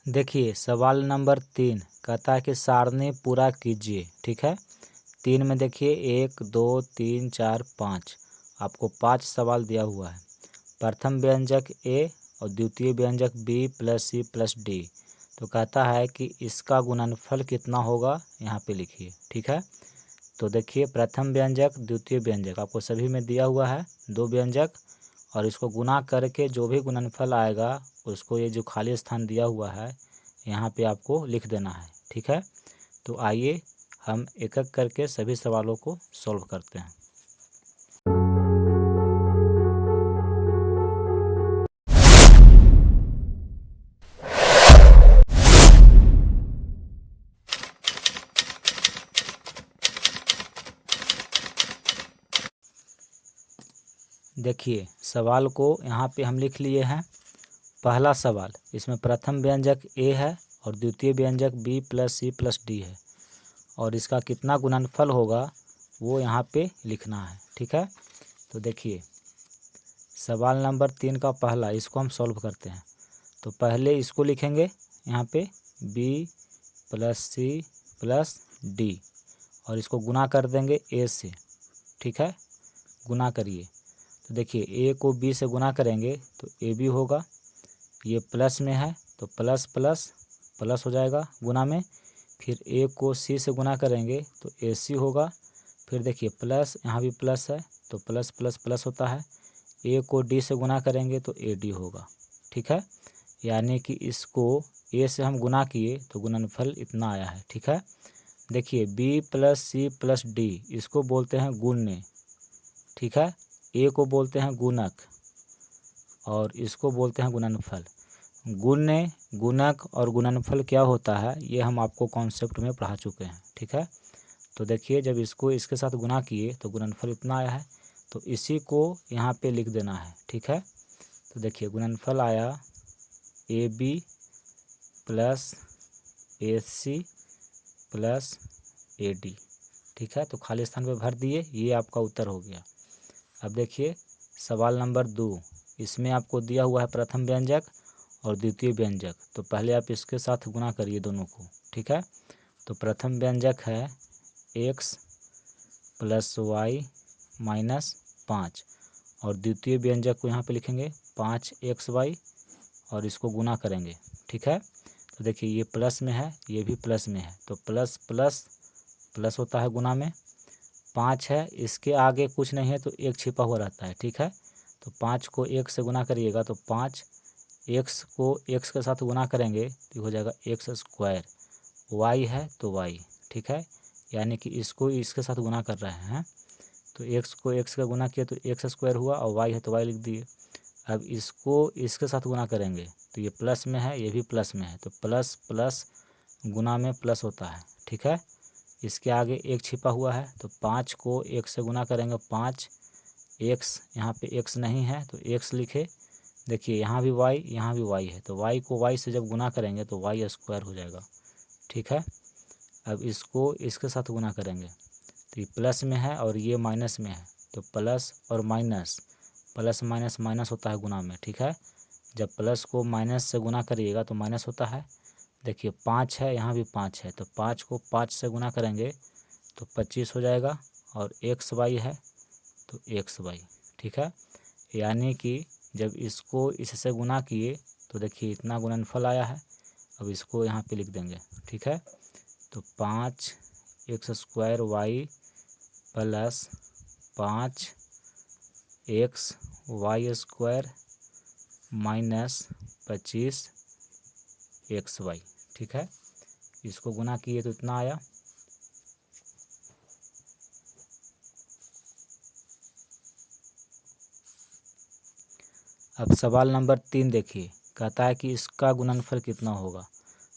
देखिए सवाल नंबर 3 कहता है कि सारणी पूरा कीजिए। ठीक है, 3 में देखिए 1 2 3 4 5, आपको 5 सवाल दिया हुआ है। प्रथम व्यंजक ए और द्वितीय व्यंजक B plus C plus D, तो कहता है कि इसका गुणनफल कितना होगा, यहाँ पे लिखिए। ठीक है, तो देखिए प्रथम व्यंजक द्वितीय व्यंजक आपको सभी में दिया हुआ है, 2 व्यंजक, और इसको गुना करके जो भी गुणनफल आएगा उसको ये जो खाली स्थान दिया हुआ है यहाँ पे आपको लिख देना है। ठीक है, तो आइए हम एक एक करके सभी सवालों को सॉल्व करते हैं। देखिए सवाल को यहाँ पे हम लिख लिए हैं। पहला सवाल, इसमें प्रथम व्यंजक ए है और द्वितीय व्यंजक B plus C plus D है, और इसका कितना गुणनफल होगा वो यहाँ पे लिखना है। ठीक है, तो देखिए सवाल नंबर 3 का पहला, इसको हम सॉल्व करते हैं। तो पहले इसको लिखेंगे यहाँ पे B plus C plus D, और इसको गुना कर देंगे ए से। ठीक है, गुना करिए, तो देखिए ए को बी से गुना करेंगे तो ए बी होगा, ये प्लस में है तो प्लस प्लस प्लस हो जाएगा गुना में, फिर ए को सी से गुना करेंगे तो ए सी होगा, फिर देखिए प्लस यहाँ भी प्लस है तो प्लस प्लस प्लस होता है, ए को डी से गुना करेंगे तो ए डी होगा। ठीक है, यानी कि इसको ए से हम गुना किए तो गुणनफल इतना आया है। ठीक है, देखिए B plus C plus D इसको बोलते हैं गुण्य। ठीक है, ए को बोलते हैं गुणक और इसको बोलते हैं गुणनफल। गुण्य, गुणक और गुणनफल क्या होता है ये हम आपको कॉन्सेप्ट में पढ़ा चुके हैं। ठीक है, तो देखिए जब इसको इसके साथ गुना किए तो गुणनफल इतना आया है, तो इसी को यहाँ पे लिख देना है। ठीक है, तो देखिए गुणनफल आया A B plus A C plus A D. ठीक है, तो खाली स्थान पे भर दिए, ये आपका उत्तर हो गया। अब देखिए सवाल नंबर 2, इसमें आपको दिया हुआ है प्रथम व्यंजक और द्वितीय व्यंजक, तो पहले आप इसके साथ गुना करिए दोनों को। ठीक है, तो प्रथम व्यंजक है x प्लस वाई माइनस 5, और द्वितीय व्यंजक को यहाँ पे लिखेंगे 5xy और इसको गुना करेंगे। ठीक है, तो देखिए ये प्लस में है ये भी प्लस में है, तो प्लस प्लस प्लस होता है गुना में, 5 है इसके आगे कुछ नहीं है तो एक छिपा हुआ रहता है। ठीक है, तो 5 को 1 से गुना करिएगा तो 5, x को x के साथ गुना करेंगे तो हो जाएगा एक्स स्क्वायर, y है तो y। ठीक है, यानी कि इसको इसके साथ गुना कर रहे हैं, तो x को x का गुना किया तो एक्स स्क्वायर हुआ और y है तो y लिख दिए। अब इसको इसके साथ गुना करेंगे तो ये प्लस में है ये भी प्लस में है, तो प्लस प्लस गुना में प्लस होता है। ठीक है, इसके आगे एक छिपा हुआ है तो 5 को 1 से गुना करेंगे 5, x यहाँ पे x नहीं है तो x लिखे। देखिए यहाँ भी y है, तो y को y से जब गुना करेंगे तो y स्क्वायर हो जाएगा। ठीक है, अब इसको इसके साथ गुना करेंगे तो ये प्लस में है और ये माइनस में है, तो प्लस और माइनस, प्लस माइनस माइनस होता है गुना में। ठीक है, जब प्लस को माइनस से गुना करिएगा तो माइनस होता है। देखिए 5 है यहाँ भी 5 है, तो 5 को 5 से गुना करेंगे तो 25 हो जाएगा, और xy है तो xy। ठीक है, यानी कि जब इसको इससे गुना किए तो देखिए इतना गुणनफल आया है। अब इसको यहाँ पे लिख देंगे। ठीक है, तो 5 X square Y plus 5 X Y square minus 25 X Y. ठीक है, इसको गुना किए तो इतना आया। अब सवाल नंबर 3 देखिए, कहता है कि इसका गुणनफल कितना होगा,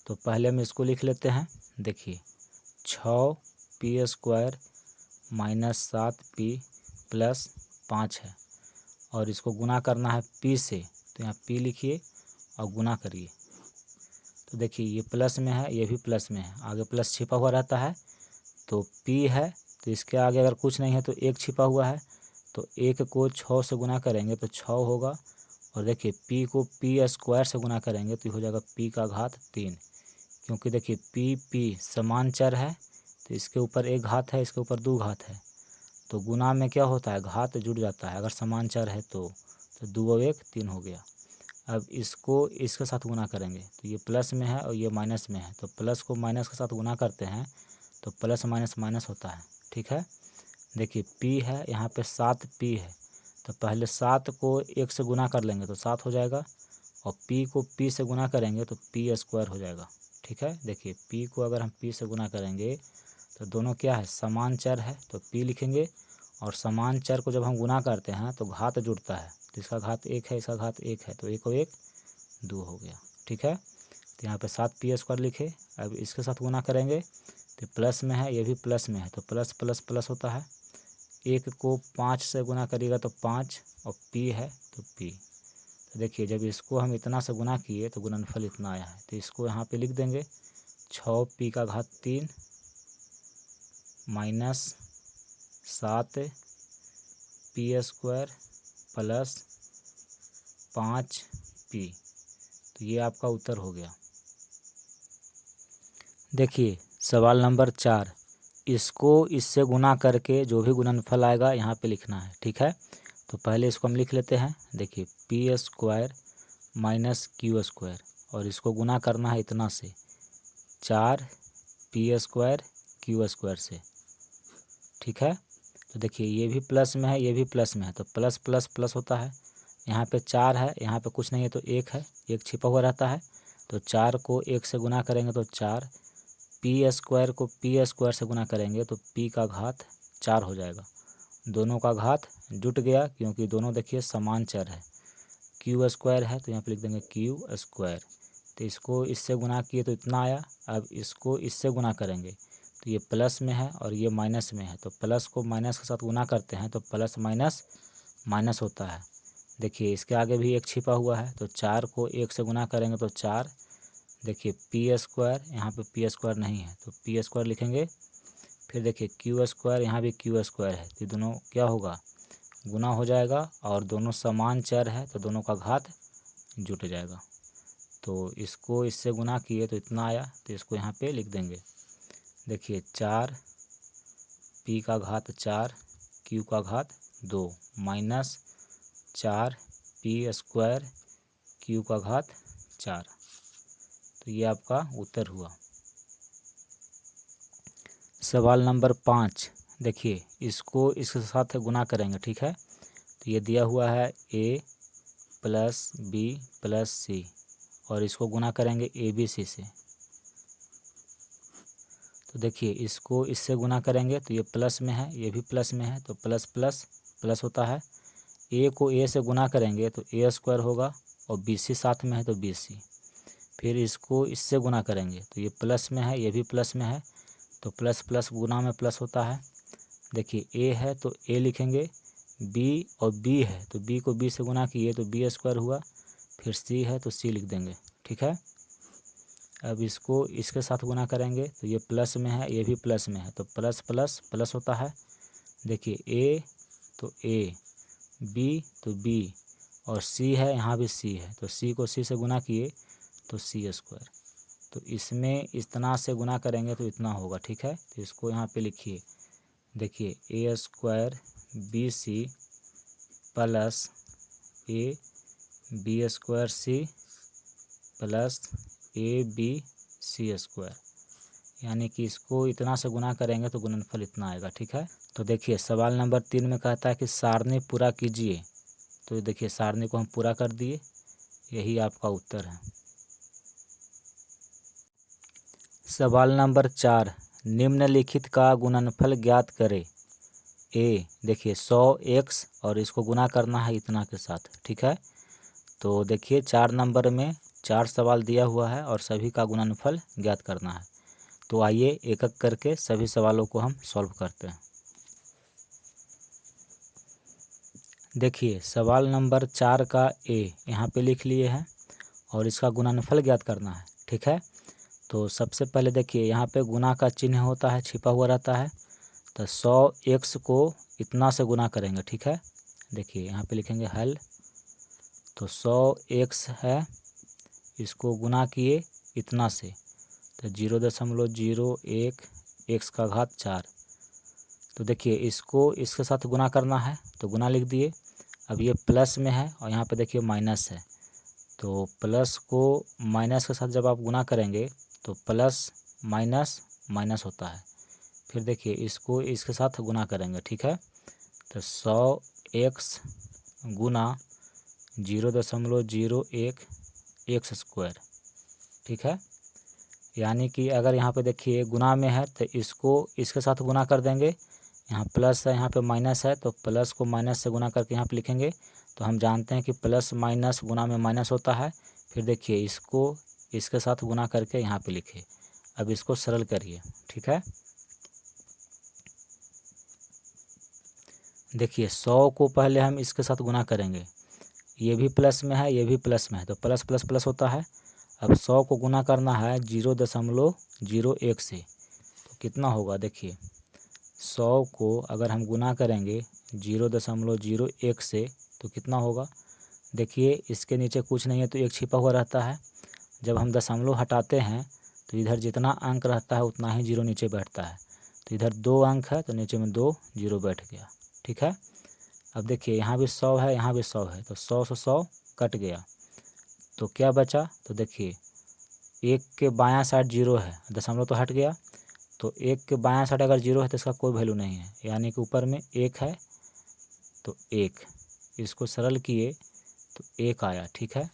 तो पहले हम इसको लिख लेते हैं। देखिए 6p² माइनस 7p प्लस 5 है, और इसको गुना करना है p से, तो यहाँ p लिखिए और गुना करिए। तो देखिए ये प्लस में है ये भी प्लस में है, आगे प्लस छिपा हुआ रहता है, तो p है तो इसके आगे अगर कुछ नहीं है तो एक छिपा हुआ है, तो 1 को 6 से गुना करेंगे तो 6 होगा, और देखिए p को p स्क्वायर से गुना करेंगे तो हो जाएगा p का घात 3, क्योंकि देखिए p समान चर है तो इसके ऊपर एक घात है, इसके ऊपर 2 घात है, तो गुना में क्या होता है, घात जुड़ जाता है अगर समान चर है तो 2 और 1 3 हो गया। अब इसको इसके साथ गुना करेंगे तो ये प्लस में है और ये माइनस में है, तो प्लस को माइनस के साथ गुना करते हैं तो प्लस माइनस माइनस होता है। ठीक है, देखिए p है, यहाँ पे 7p है, तो पहले 7 को 1 से गुना कर लेंगे तो 7 हो जाएगा, और p को p से गुना करेंगे तो p स्क्वायर हो जाएगा। ठीक है, देखिए p को अगर हम p से गुना करेंगे तो दोनों क्या है, समान चर है तो p लिखेंगे, और समान चर को जब हम गुना करते हैं तो घात जुड़ता है, तो इसका घात 1 है, इसका घात 1 है, तो 1 और 1 2 हो गया। ठीक है, तो यहाँ पे 7p स्क्वायर लिखे। अब इसके साथ गुना करेंगे तो प्लस में है, ये भी प्लस में है, तो प्लस प्लस प्लस होता है। 1 को 5 से गुना करिएगा तो 5, और p है तो p। तो देखिए जब इसको हम इतना से गुना किए तो गुणनफल इतना आया है, तो इसको यहाँ पे लिख देंगे 6p का घात 3 minus 7p square plus 5p। तो ये आपका उत्तर हो गया। देखिए सवाल नंबर 4, इसको इससे गुना करके जो भी गुणनफल आएगा यहाँ पे लिखना है। ठीक है, तो पहले इसको हम लिख लेते हैं। देखिए p square minus Q square, और इसको गुना करना है इतना से 4p स्क्वायर क्यू स्क्वायर से। ठीक है, तो देखिए ये भी प्लस में है, ये भी प्लस में है, तो प्लस प्लस प्लस होता है। यहाँ पे 4 है, यहाँ पे कुछ नहीं है तो 1 है, 1 छिपा हुआ रहता है, तो 4 को 1 से गुना करेंगे तो 4, p स्क्वायर को p स्क्वायर से गुना करेंगे तो p का घात 4 हो जाएगा। दोनों का घात जुट गया क्योंकि दोनों देखिए समान चर है। क्यू स्क्वायर है तो यहाँ पे लिख देंगे क्यू स्क्वायर, तो इसको इससे गुना किए तो इतना आया। अब इसको इससे गुना करेंगे तो ये प्लस में है और ये माइनस में है, तो प्लस को माइनस के साथ गुना करते हैं तो प्लस माइनस माइनस होता है। देखिए इसके आगे भी 1 छिपा हुआ है, तो 4 को 1 से गुना करेंगे तो 4। देखिए p स्क्वायर, यहाँ पे p स्क्वायर नहीं है तो p स्क्वायर लिखेंगे। फिर देखिए क्यू स्क्वायर, यहाँ भी क्यू स्क्वायर है, तो दोनों क्या होगा, गुना हो जाएगा, और दोनों समान चर है तो दोनों का घात जुट जाएगा। तो इसको इससे गुना किए तो इतना आया, तो इसको यहाँ पे लिख देंगे। देखिए 4p का घात 4 q का घात 2 माइनस 4p स्क्वायर q का घात 4। तो ये आपका उत्तर हुआ। सवाल नंबर 5, देखिए इसको इसके साथ गुना करेंगे। ठीक है, तो ये दिया हुआ है a plus b plus c, और इसको गुना करेंगे abc से। तो देखिए इसको इससे गुना करेंगे तो ये प्लस में है, ये भी प्लस में है, तो प्लस प्लस प्लस होता है। a को a से गुना करेंगे तो a स्क्वायर होगा, और bc साथ में है तो bc। फिर इसको इससे गुना करेंगे तो ये प्लस में है, ये भी प्लस में है, तो प्लस प्लस गुना में प्लस होता है। देखिए a है तो a लिखेंगे, b और b है तो b को b से गुना किए तो b स्क्वायर हुआ, फिर c है तो c लिख देंगे। ठीक है, अब इसको इसके साथ गुना करेंगे तो ये प्लस में है, ये भी प्लस में है, तो प्लस प्लस प्लस होता है। देखिए a तो a, b तो b, और c है, यहाँ भी c है, तो c को c से गुना किए तो c स्क्वायर। तो इसमें इतना से गुना करेंगे तो इतना होगा। ठीक है, तो इसको यहाँ पे लिखिए। देखिए a square B C plus A B square C plus A B C square, यानी कि इसको इतना से गुना करेंगे तो गुणनफल इतना आएगा। ठीक है, तो देखिए सवाल नंबर 3 में कहता है कि सारणी पूरा कीजिए, तो देखिए सारणी को हम पूरा कर दिए, यही आपका उत्तर है। सवाल नंबर 4, निम्नलिखित का गुणनफल ज्ञात करें। ए देखिए 100x, और इसको गुना करना है इतना के साथ। ठीक है, तो देखिए 4 नंबर में 4 सवाल दिया हुआ है और सभी का गुणनफल ज्ञात करना है। तो आइए एक एक करके सभी सवालों को हम सॉल्व करते हैं। देखिए सवाल नंबर 4 का ए यहाँ पे लिख लिए हैं और इसका गुणनफल ज्ञात करना है। ठीक है, तो सबसे पहले देखिए यहाँ पे गुना का चिन्ह होता है, छिपा हुआ रहता है, तो 100x को इतना से गुना करेंगे। ठीक है, देखिए यहाँ पे लिखेंगे हल, तो 100x है, इसको गुना किए इतना से, तो 0.01 x का घात 4। तो देखिए इसको इसके साथ गुना करना है तो गुना लिख दिए। अब ये प्लस में है और यहाँ पे देखिए माइनस है, तो प्लस को माइनस के साथ जब आप गुना करेंगे तो प्लस माइनस माइनस होता है। फिर देखिए इसको इसके साथ गुना करेंगे, ठीक है। तो 100x गुना 0.01 एक्स स्क्वायर, ठीक है। यानी कि अगर यहाँ पे देखिए गुना में है तो इसको इसके साथ गुना कर देंगे, यहाँ प्लस है यहाँ पे माइनस है, तो प्लस को माइनस से गुना करके यहाँ पे लिखेंगे। तो हम जानते हैं कि प्लस माइनस गुना में माइनस होता है। फिर देखिए इसको इसके साथ गुना करके यहाँ पे लिखे। अब इसको सरल करिए, ठीक है। देखिए 100 को पहले हम इसके साथ गुना करेंगे, ये भी प्लस में है ये भी प्लस में है, तो प्लस प्लस प्लस होता है। अब 100 को गुना करना है 0.01 से, तो कितना होगा देखिए 100 को अगर हम गुना करेंगे 0.01 से तो कितना होगा। देखिए इसके नीचे कुछ नहीं है तो एक छिपा हुआ रहता है। जब हम दशमलव हटाते हैं तो इधर जितना अंक रहता है उतना ही जीरो नीचे बैठता है। तो इधर 2 अंक है तो नीचे में 2 जीरो बैठ गया, ठीक है। अब देखिए यहाँ भी 100 है यहाँ भी 100 है, तो 100 से 100 कट गया तो क्या बचा। तो देखिए 1 के बायां साइड जीरो है, दशमलव तो हट गया, तो 1 के बायां साइड अगर जीरो है तो इसका कोई वैल्यू नहीं है, यानी कि ऊपर में 1 है तो 1। इसको सरल किए तो 1 आया, ठीक है।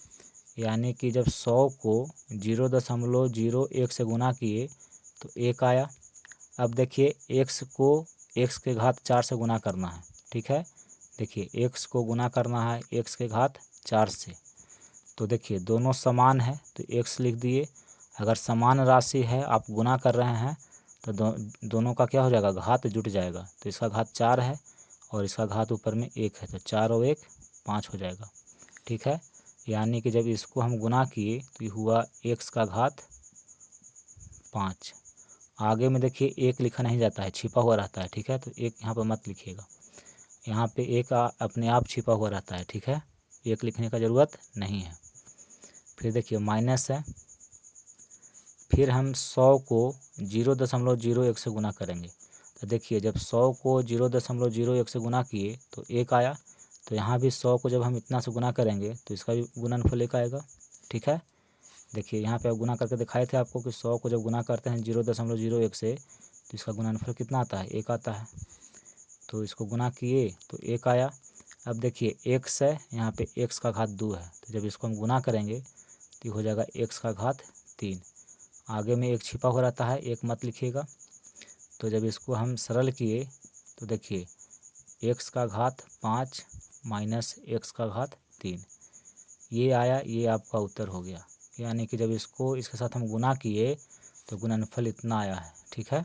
यानी कि जब 100 को 0.01 से गुना किए तो 1 आया। अब देखिए x को x के घात 4 से गुना करना है, ठीक है। देखिए x को गुना करना है x के घात 4 से, तो देखिए दोनों समान है तो x लिख दिए। अगर समान राशि है आप गुना कर रहे हैं तो दोनों का क्या हो जाएगा, घात जुट जाएगा। तो इसका घात 4 है और इसका घात ऊपर में 1 है, तो 4 और 1 5 हो जाएगा, ठीक है। यानी कि जब इसको हम गुना किए तो ये हुआ x का घात 5। आगे में देखिए 1 लिखा नहीं जाता है, छिपा हुआ रहता है, ठीक है। तो 1 यहाँ पर मत लिखिएगा, यहाँ पे 1 अपने आप छिपा हुआ रहता है, ठीक है। 1 लिखने का ज़रूरत नहीं है। फिर देखिए माइनस है, फिर हम 100 को 0.01 से गुना करेंगे। तो देखिए जब 100 को 0.01 से गुना किए तो 1 आया, तो यहाँ भी 100 को जब हम इतना से गुना करेंगे तो इसका भी गुणनफल 1 आएगा, ठीक है। देखिए यहाँ पे अब गुना करके दिखाए थे आपको कि 100 को जब गुना करते हैं 0.01 से तो इसका गुणनफल कितना आता है, 1 आता है। तो इसको गुना किए तो 1 आया। अब देखिए x है, यहाँ पे x का घात 2 है, तो जब इसको हम गुना करेंगे तो हो जाएगा x का घात 3। आगे में 1 छिपा हो रहता है, 1 मत लिखिएगा। तो जब इसको हम सरल किए तो देखिए x का घात 5 माइनस x का घात 3, ये आया, ये आपका उत्तर हो गया। यानी कि जब इसको इसके साथ हम गुना किए तो गुणनफल इतना आया है, ठीक है।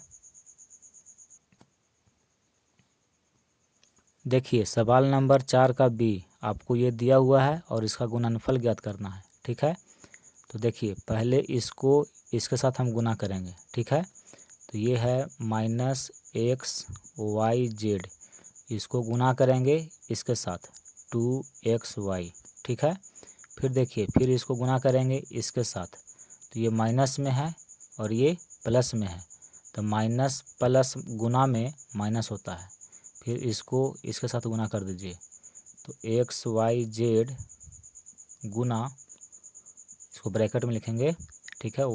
देखिए सवाल नंबर 4 का बी आपको ये दिया हुआ है और इसका गुणनफल ज्ञात करना है, ठीक है। तो देखिए पहले इसको इसके साथ हम गुना करेंगे, ठीक है। तो ये है -xyz, इसको गुना करेंगे इसके साथ 2xy, ठीक है। फिर देखिए फिर इसको गुना करेंगे इसके साथ, तो ये माइनस में है और ये प्लस में है, तो माइनस प्लस गुना में माइनस होता है। फिर इसको इसके साथ गुना कर दीजिए, तो xyz गुना, इसको ब्रैकेट में लिखेंगे, ठीक है,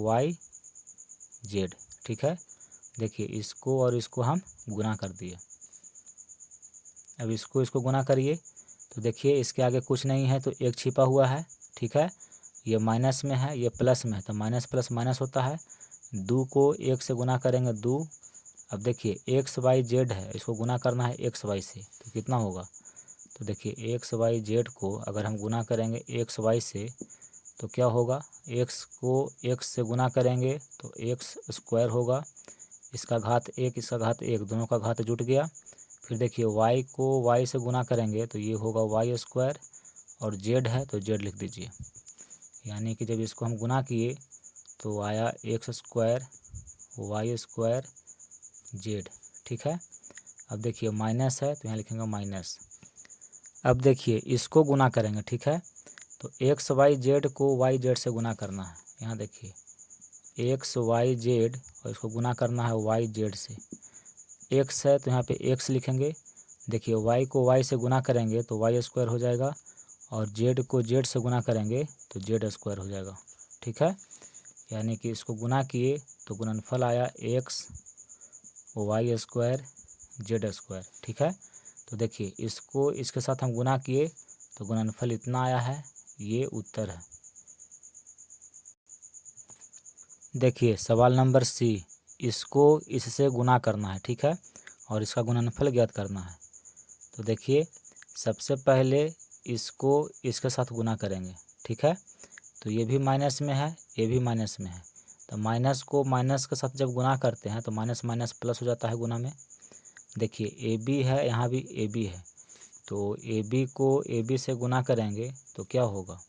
yz, ठीक है। देखिए इसको और इसको हम गुना कर दिए। अब इसको गुना करिए तो देखिए इसके आगे कुछ नहीं है तो 1 छिपा हुआ है, ठीक है। ये माइनस में है ये प्लस में है, तो माइनस प्लस माइनस होता है। 2 को 1 से गुना करेंगे 2। अब देखिए xyz है, इसको गुना करना है xy से, तो कितना होगा। तो देखिए xyz को अगर हम गुना करेंगे xy से तो क्या होगा, x को x से गुना करेंगे तो x स्क्वायर होगा, इसका घात 1 इसका घात 1, दोनों का घात जुट गया। फिर देखिए y को y से गुना करेंगे तो ये होगा y स्क्वायर, और z है तो z लिख दीजिए। यानी कि जब इसको हम गुना किए तो आया x square y square z, ठीक है। अब देखिए माइनस है तो यहाँ लिखेंगे माइनस। अब देखिए इसको गुना करेंगे, ठीक है। तो एक्स वाई जेड को वाई जेड से गुना करना है। यहाँ देखिए एक्स वाई जेड और इसको गुना करना है वाई जेड से। एक्स है तो यहाँ पे एक्स लिखेंगे। देखिए वाई को वाई से गुना करेंगे तो वाई स्क्वायर हो जाएगा और जेड को जेड से गुना करेंगे तो जेड स्क्वायर हो जाएगा। ठीक है, यानी कि इसको गुना किए तो गुणनफल आया X Y square Z square. ठीक है, तो देखिए इसको इसके साथ हम गुना किए तो गुणनफल इतना आया है, ये उत्तर है। देखिए सवाल नंबर सी, इसको इससे गुना करना है। ठीक है, और इसका गुणनफल ज्ञात करना है। तो देखिए सबसे पहले इसको इसके साथ गुना करेंगे। ठीक है, तो ये भी माइनस में है, ये भी माइनस में है, तो माइनस को माइनस के साथ जब गुना करते हैं तो माइनस माइनस प्लस हो जाता है गुना में। देखिए ए बी है, यहाँ भी ए बी है, तो ए बी को ए बी से गुना करेंगे तो क्या होगा।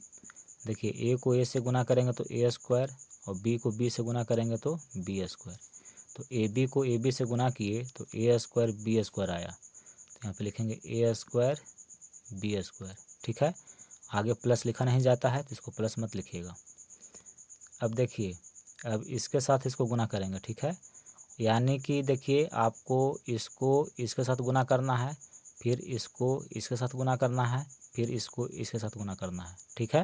देखिए ए को ए से गुना करेंगे तो ए स्क्वायर और बी को बी से गुना करेंगे तो बी स्क्वायर। तो ए बी को ए बी से गुना किए तो ए स्क्वायर बी स्क्वायर आया, तो यहाँ पे लिखेंगे ए स्क्वायर बी स्क्वायर। ठीक है, आगे प्लस लिखा नहीं जाता है तो इसको प्लस मत लिखिएगा। अब देखिए अब इसके साथ इसको गुना करेंगे। ठीक है, यानी कि देखिए आपको इसको इसके साथ गुना करना है, फिर इसको इसके साथ गुना करना है, फिर इसको इसके साथ गुना करना है। ठीक है,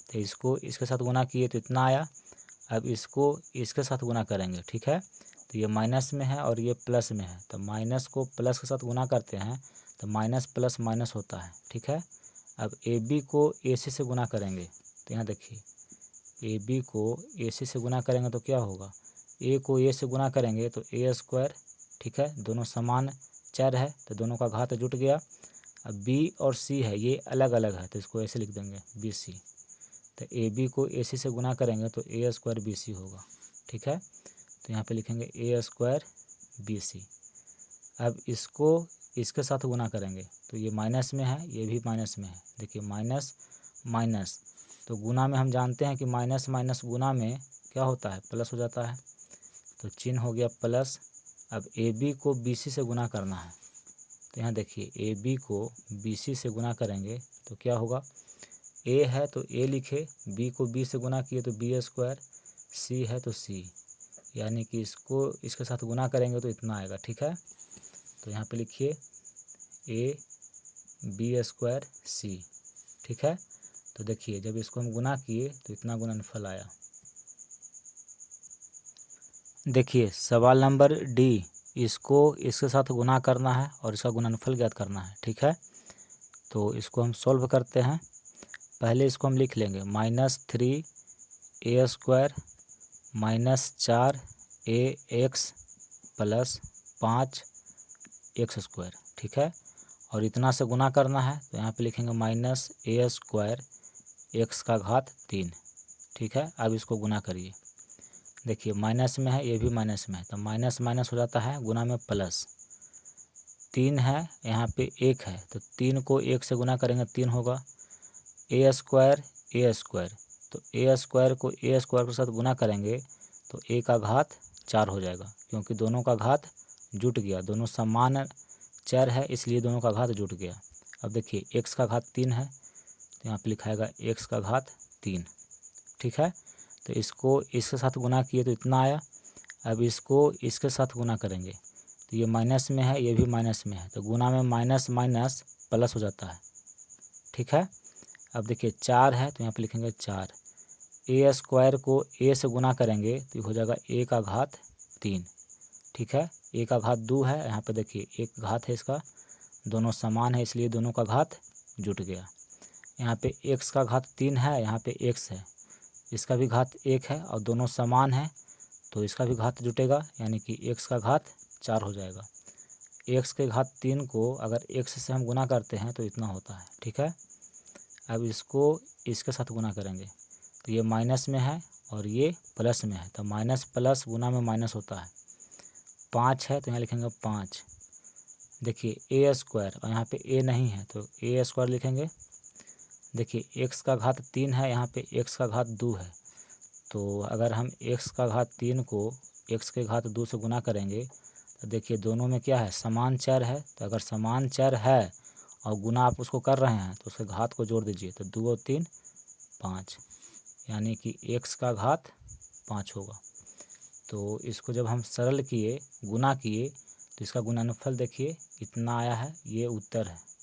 तो इसको इसके साथ गुना किए तो इतना आया। अब इसको इसके साथ गुना करेंगे। ठीक है, तो ये माइनस में है और ये प्लस में है, तो माइनस को प्लस के साथ गुना करते हैं तो माइनस प्लस माइनस होता है। ठीक है, अब ए बी को ए सी से गुना करेंगे तो यहाँ देखिए ए बी को ए सी से गुना करेंगे तो क्या होगा, ए को ए से गुना करेंगे तो ए स्क्वायर। ठीक है, दोनों समान चर है तो दोनों का घात जुट गया। अब बी और सी है ये अलग अलग है तो इसको ऐसे लिख देंगे बी सी, तो ए बी को ए सी से गुना करेंगे तो ए स्क्वायर बी सी होगा। ठीक है, तो यहाँ पे लिखेंगे ए स्क्वायर बी सी। अब इसको इसके साथ गुना करेंगे तो ये माइनस में है, ये भी माइनस में है। देखिए माइनस माइनस, तो गुना में हम जानते हैं कि माइनस माइनस गुना में क्या होता है, प्लस हो जाता है, तो चिन्ह हो गया प्लस। अब ए बी को बी सी से गुना करना है, तो यहाँ देखिए ए बी को बी सी से गुना करेंगे तो क्या होगा, ए है तो ए लिखे, बी को बी से गुना किए तो बी स्क्वायर, सी है तो सी, यानी कि इसको इसके साथ गुना करेंगे तो इतना आएगा। ठीक है, तो यहाँ पे लिखिए ए बी स्क्वायर सी। ठीक है, तो देखिए जब इसको हम गुना किए तो इतना गुणनफल आया। देखिए सवाल नंबर डी, इसको इसके साथ गुना करना है और इसका गुणनफल ज्ञात करना है। ठीक है, तो इसको हम सॉल्व करते हैं। पहले इसको हम लिख लेंगे -3 ए स्क्वायर -4 ए एक्स प्लस 5 एक्स स्क्वायर। ठीक है, और इतना से गुना करना है तो यहाँ पे लिखेंगे माइनस ए स्क्वायर एक्स का घात 3। ठीक है, अब इसको गुना करिए। देखिए माइनस में है, ये भी माइनस में है, तो माइनस माइनस हो जाता है, गुना में प्लस। 3 है, यहाँ पे 1 है, तो 3 को 1 से गुना करेंगे 3 होगा। ए स्क्वायर, तो ए स्क्वायर को ए स्क्वायर के साथ गुना करेंगे तो ए का घात 4 हो जाएगा, क्योंकि दोनों का घात जुट गया, दोनों समान चर है इसलिए दोनों का घात जुट गया। अब देखिए एक्स का घात 3 है तो यहाँ पे लिखाएगा एक्स का घात 3। ठीक है, तो इसको इसके साथ गुना किए तो इतना आया। अब इसको इसके साथ गुना करेंगे तो ये माइनस में है, ये भी माइनस में है, तो गुना में माइनस माइनस प्लस हो जाता है। ठीक है, अब देखिए 4 है तो यहाँ पे लिखेंगे 4। ए स्क्वायर को ए से गुना करेंगे तो हो जाएगा ए का घात 3। ठीक है, ए का घात 2 है, यहाँ पे देखिए एक घात है इसका, दोनों समान है इसलिए दोनों का घात जुट गया। यहाँ पे एक्स का घात 3 है, यहाँ पे एक्स है, इसका भी घात 1 है और दोनों समान है तो इसका भी घात जुटेगा, यानी कि एक्स का घात 4 हो जाएगा। एक्स के घात 3 को अगर एक्स से हम गुना करते हैं तो इतना होता है। ठीक है, अब इसको इसके साथ गुना करेंगे तो ये माइनस में है और ये प्लस में है, तो माइनस प्लस गुना में माइनस होता है। 5 है तो यहाँ लिखेंगे 5। देखिए ए स्क्वायर और यहाँ पे ए नहीं है तो ए स्क्वायर लिखेंगे। देखिए एक्स का घात 3 है, यहाँ पे एक्स का घात 2 है, तो अगर हम एक्स का घात 3 को एक्स के घात 2 से गुना करेंगे तो देखिए दोनों में क्या है, समान चर है, तो अगर समान चर है और गुना आप उसको कर रहे हैं तो उसके घात को जोड़ दीजिए, तो 2 और 3 5, यानी कि x का घात 5 होगा। तो इसको जब हम सरल किए, गुना किए, तो इसका गुणनफल देखिए इतना आया है, ये उत्तर है।